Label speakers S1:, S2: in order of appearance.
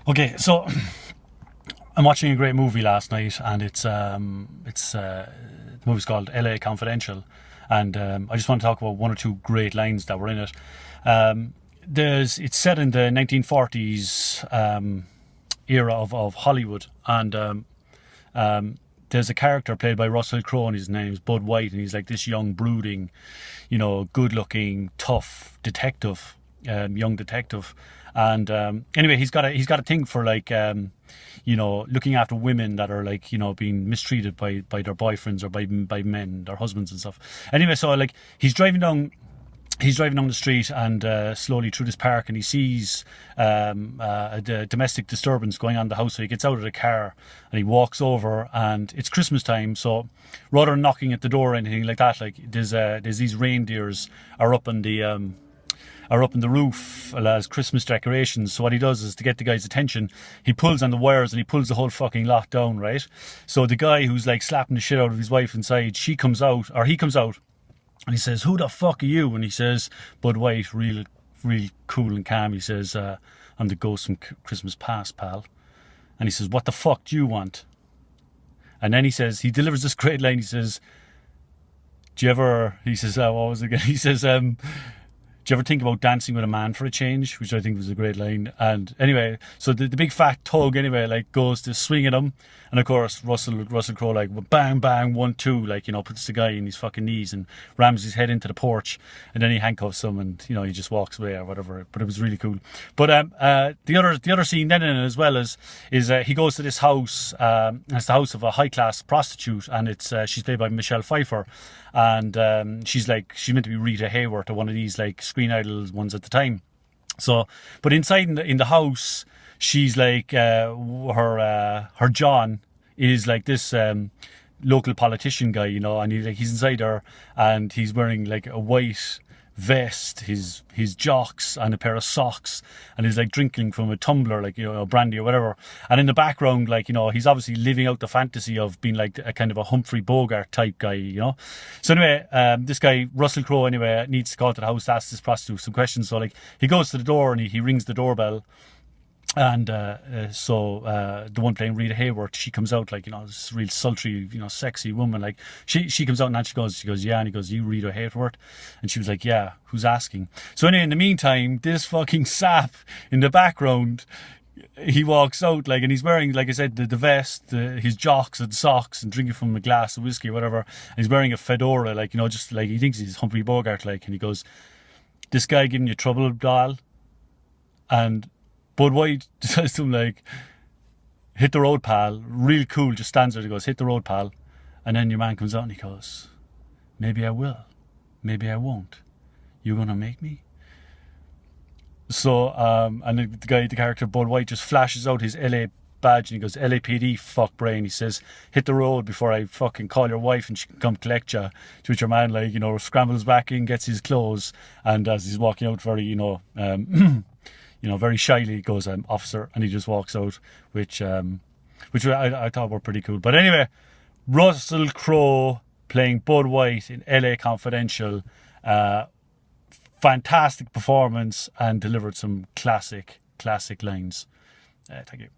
S1: Okay, so I'm watching a great movie last night, and the movie's called L.A. Confidential, and I just want to talk about one or two great lines that were in it. It's set in the 1940s era of Hollywood, and there's a character played by Russell Crowe, and his name's Bud White, and he's like this young, brooding, good-looking, tough detective, young detective. And anyway, he's got a thing for like looking after women that are like being mistreated by their boyfriends or by men, their husbands and stuff. Anyway, so like he's driving down the street and slowly through this park, and he sees a domestic disturbance going on in the house. So he gets out of the car and he walks over, and it's Christmas time. So rather than knocking at the door or anything like that, like there's these reindeers are up on the roof as Christmas decorations. So what he does is, to get the guy's attention, he pulls on the wires and he pulls the whole fucking lot down, right? So the guy who's like slapping the shit out of his wife inside, he comes out, and he says, "Who the fuck are you?" And he says, "Bud White, real cool and calm." He says, "I'm the ghost from Christmas past, pal." And he says, "What the fuck do you want?" And then he delivers this great line. He says, "Do you ever," he says, "what was it again?" He says, "Do you ever think about dancing with a man for a change?" Which I think was a great line. And anyway, so the big fat tug anyway like goes to swing at him, and of course Russell Crowe like bang bang 1 2 like puts the guy in his fucking knees and rams his head into the porch, and then he handcuffs him, and he just walks away or whatever. But it was really cool. But the other scene then in it as well is he goes to this house. It's the house of a high class prostitute, and it's she's played by Michelle Pfeiffer, and she's meant to be Rita Hayworth, or one of these like Screen Idol ones at the time. So, but inside in the house, she's like her John is like this local politician guy, and he's inside her, and he's wearing like a white vest, his jocks, and a pair of socks, and he's like drinking from a tumbler, like brandy or whatever. And in the background, like he's obviously living out the fantasy of being like a kind of a Humphrey Bogart type guy. So anyway, this guy Russell Crowe anyway needs to go to the house to ask this prostitute some questions. So like he goes to the door and he rings the doorbell. And so the one playing Rita Hayworth, she comes out like this real sultry, sexy woman. Like she comes out, and she goes, "Yeah," and he goes, "You Rita Hayworth?" And she was like, "Yeah, who's asking?" So anyway, in the meantime, this fucking sap in the background, he walks out like, and he's wearing, like I said, the vest, his jocks and socks, and drinking from a glass of whiskey or whatever. And he's wearing a fedora, like just like he thinks he's Humphrey Bogart, like. And he goes, "This guy giving you trouble, doll?" And Bud White says to him like, "Hit the road, pal." Real cool, just stands there and goes, "Hit the road, pal." And then your man comes out and he goes, "Maybe I will, maybe I won't. You gonna make me?" So and the character Bud White just flashes out his LA badge, and he goes, "LAPD, fuck brain." He says, "Hit the road before I fucking call your wife and she can come collect you." To which your man like scrambles back in, gets his clothes, and as he's walking out very very shyly goes, "Officer," and he just walks out, which I thought were pretty cool. But anyway, Russell Crowe playing Bud White in LA Confidential, fantastic performance, and delivered some classic lines. Thank you.